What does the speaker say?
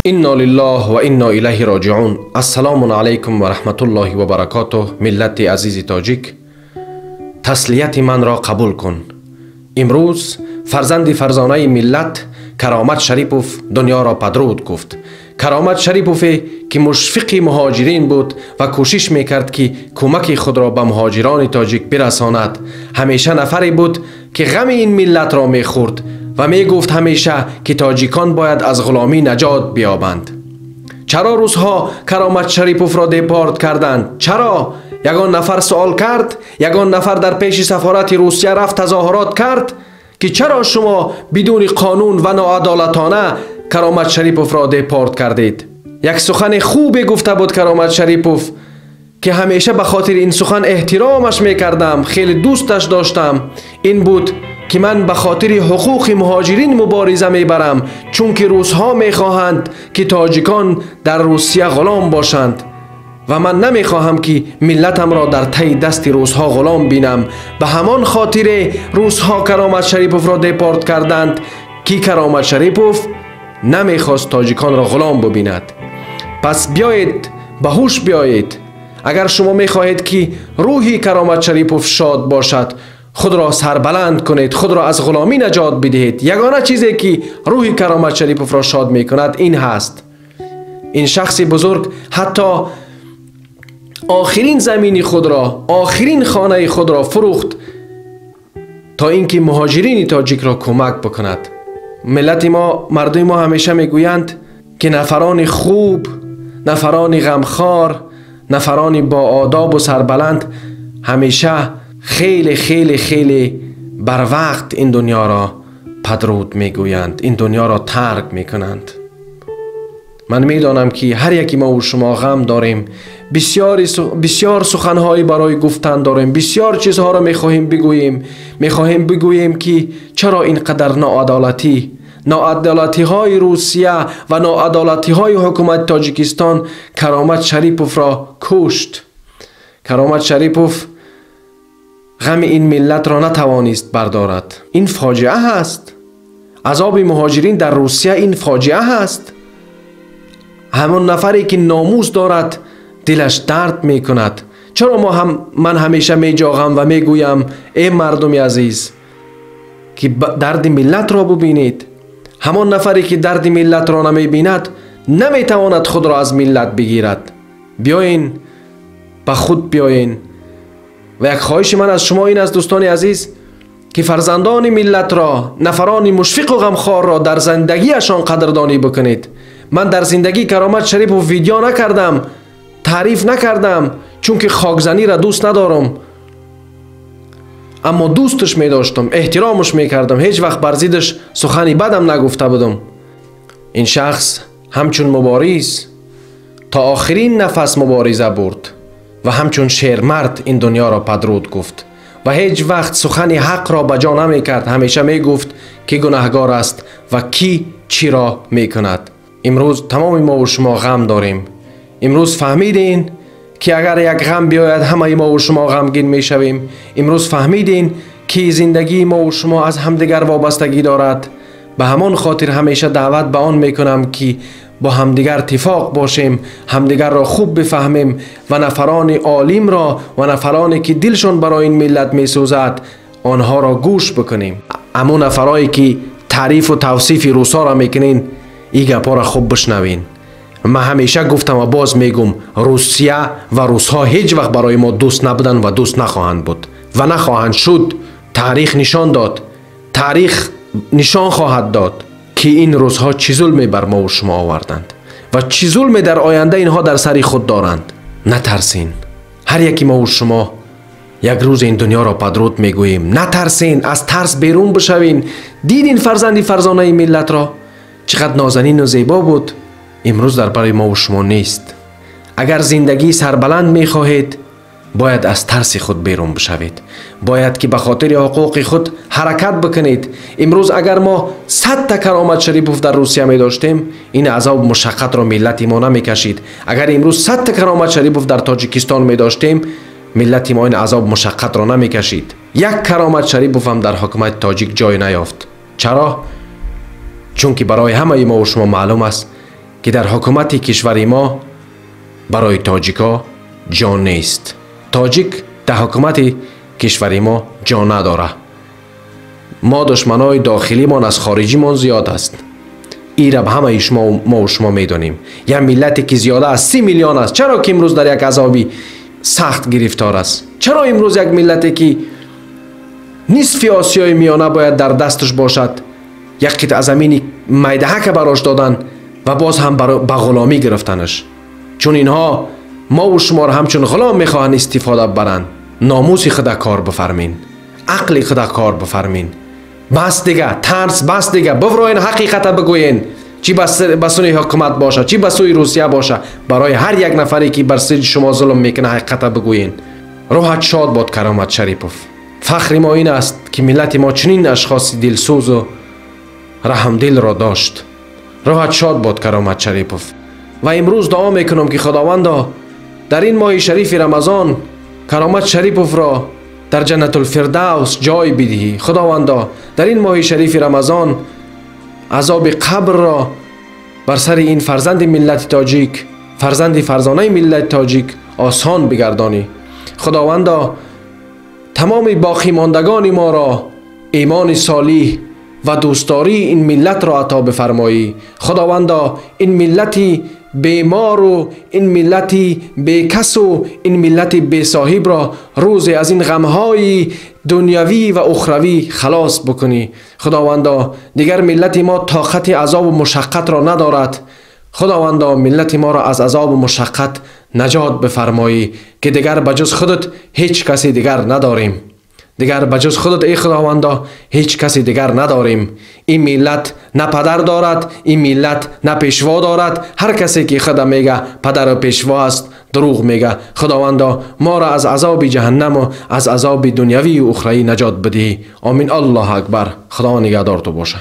انا لله و انا الیه راجعون. السلام علیکم و رحمت الله و برکاته. ملت عزیز تاجیک، تسلیت من را قبول کن. امروز فرزند فرزانه ملت کرامت شریپوف دنیا را پدرود گفت. کرامت شریپوف که مشفق مهاجرین بود و کوشش میکرد که کمک خود را به مهاجران تاجیک برساند. همیشه نفری بود که غم این ملت را میخورد و می گفت همیشه که تاجیکان باید از غلامی نجات بیابند. چرا روسها کرامت شریپوف را دیپارت کردند؟ چرا؟ یگان نفر سوال کرد؟ یگان نفر در پیش سفارت روسیه رفت تظاهرات کرد که چرا شما بدون قانون و ناعدالتانه کرامت شریپوف را دیپارت کردید؟ یک سخن خوبی گفته بود کرامت شریپوف که همیشه به خاطر این سخن احترامش میکردم، خیلی دوستش داشتم. این بود که من به خاطر حقوق مهاجرین مبارزه میبرم، چون که روسها میخواهند که تاجیکان در روسیه غلام باشند و من نمیخواهم که ملتم را در تی دست روسها غلام بینم. به همان خاطر روسها کرامت شریپوف را دیپارت کردند که کرامت شریپوف نمیخواست تاجیکان را غلام ببیند. پس بیایید به هوش بیایید. اگر شما میخواهید که روحی کرامت شریپوف شاد باشد، خود را سربلند کنید، خود را از غلامی نجات بدهید. یگانه چیزی که روح کرامت شریپوف را شاد میکند این هست. این شخص بزرگ حتی آخرین زمین خود را، آخرین خانه خود را فروخت تا اینکه مهاجرین تاجیک را کمک بکند. ملت ما، مردم ما همیشه میگویند که نفران خوب، نفران غمخوار، نفران با آداب و سربلند همیشه خیلی خیلی خیلی بر وقت این دنیا را پدرود میگویند، این دنیا را ترک میکنند. من میدانم که هر یکی ما و شما غم داریم، بسیار سخنهایی برای گفتن داریم، بسیار چیزها را میخواهیم بگوییم که چرا اینقدر ناعدالتی های روسیه و ناعدالتی های حکومت تاجیکستان کرامت شریپوف را کشت. کرامت شریپوف غم این ملت را نتوانست بردارد. این فاجعه هست. عذاب مهاجرین در روسیه این فاجعه هست. همون نفری که ناموس دارد دلش درد می کند. چرا من همیشه می جاغم و می گویم ای مردم عزیز که درد ملت را ببینید. همون نفری که درد ملت را نمی بیند نمی تواند خود را از ملت بگیرد. بیاین به خود بیاین. و یک خواهش من از شما این است دوستان عزیز که فرزندان ملت را، نفران مشفق و غمخوار را در زندگیشان قدردانی بکنید. من در زندگی کرامت شریپوف ویدیو نکردم، تعریف نکردم، چون که خاکزنی را دوست ندارم، اما دوستش می داشتم، احترامش می کردم، هیچ وقت بر ضدش سخنی بدم نگفته بودم. این شخص همچون مبارز تا آخرین نفس مبارزه برد و همچون شیرمرد این دنیا را پدرود گفت و هیچ وقت سخن حق را بجا نمی کرد. همیشه می گفت که گناهگار است و کی چی را می کند. امروز تمام ما و شما غم داریم. امروز فهمیدین که اگر یک غم بیاید همه ما و شما غمگین می شویم. امروز فهمیدین که زندگی ما و شما از همدیگر وابستگی دارد. به همان خاطر همیشه دعوت به آن می کنم که با همدیگر اتفاق باشیم، همدیگر را خوب بفهمیم و نفران عالم را و نفرانی که دلشون برای این ملت می سوزد آنها را گوش بکنیم. اما نفرایی که تعریف و توصیف روسا را میکنین این گپا را خوب بشنوین. من همیشه گفتم و باز میگم روسیه و روسها هیچ وقت برای ما دوست نبودن و دوست نخواهند بود و نخواهند شد. تاریخ نشان داد، تاریخ نشان خواهد داد که این روزها چی ظلمی بر ما و شما آوردند و چی ظلمی در آینده اینها در سری خود دارند. نترسین. هر یکی ما و شما یک روز این دنیا را پدرود میگوییم. نترسین، از ترس بیرون بشوین. دیدین فرزندی فرزانه ملت را چقدر نازنین و زیبا بود؟ امروز در برای ما و شما نیست. اگر زندگی سربلند میخواهید باید از ترس خود بیرون بشوید. باید که به خاطر حقوق خود حرکت بکنید. امروز اگر ما 100 تا کرامت شریپوف در روسیه می داشتیم این عذاب مشقت را ملت ما نمی کشید. اگر امروز 100 تا کرامت شریپوف در تاجیکستان می داشتیم ملت ما این عذاب مشقت را نمی کشید. یک کرامت شریپوف هم در حکومت تاجیک جای نیافت. چرا؟ چون که برای همه ما و شما معلوم است که در حکومت کشور ما برای تاجیکا جان نیست. تاجیک در حکومت کشور ما جان نداره. ما دشمنای داخلی ما از خارجی ما زیاد است. این را همه ما و شما میدونیم. یک ملتی که زیاده از 30 میلیون است، چرا که امروز در یک عذابی سخت گرفتار است؟ چرا امروز یک ملتی که نصف آسیای میانه باید در دستش باشد، یک قطعه زمینی میدهه که براش دادن و باز هم به غلامی گرفتنش؟ چون اینها ما و شما را همچون غلام میخواهند استفاده برند. ناموس خدا کار بفرمین، عقل خدا کار بفرمین. بس دیگه، ترس بس دیگه. بفرمایین حقیقت بگوین، چی بسوی حکومت باشه، چی بسوی روسیه باشه، برای هر یک نفری که بر سر شما ظلم میکنه حقیقت بگوین. روحت شاد باد کرامت شریپوف. فخر ما این است که ملت ما چنین اشخاص دلسوز و رحمدل را داشت. روحت شاد باد کرامت شریپوف. و امروز دعا میکنم که خداوندا در این ماه شریف رمضان کرامت شریپوف را در جنت الفردوس جای بدهی. خداوندا در این ماه شریف رمضان عذاب قبر را بر سر این فرزند ملت تاجیک، فرزانه ملت تاجیک آسان بگردانی. خداوندا تمام باقی ماندگان ما را ایمان صالح و دوستداری این ملت را عطا بفرمایی. خداوندا این ملتی بیمار و این ملتی بیکس و این ملتی بی صاحب را روز از این غمهای دنیوی و اخروی خلاص بکنی. خداوندا دیگر ملت ما طاقت عذاب و مشقت را ندارد. خداوندا ملت ما را از عذاب و مشقت نجات بفرمایی که دیگر بجز خودت هیچ کسی دیگر نداریم. دیگر بجز خودت ای خداوندا هیچ کسی دیگر نداریم. این ملت نه پدر دارد، این ملت نه پیشوا دارد. هر کسی که خدا میگه پدر و پیشوا است دروغ میگه. خداوندا ما را از عذاب جهنم و از عذاب دنیوی و اخروی نجات بدهی. آمین. الله اکبر. خدا نگهدار تو باشه.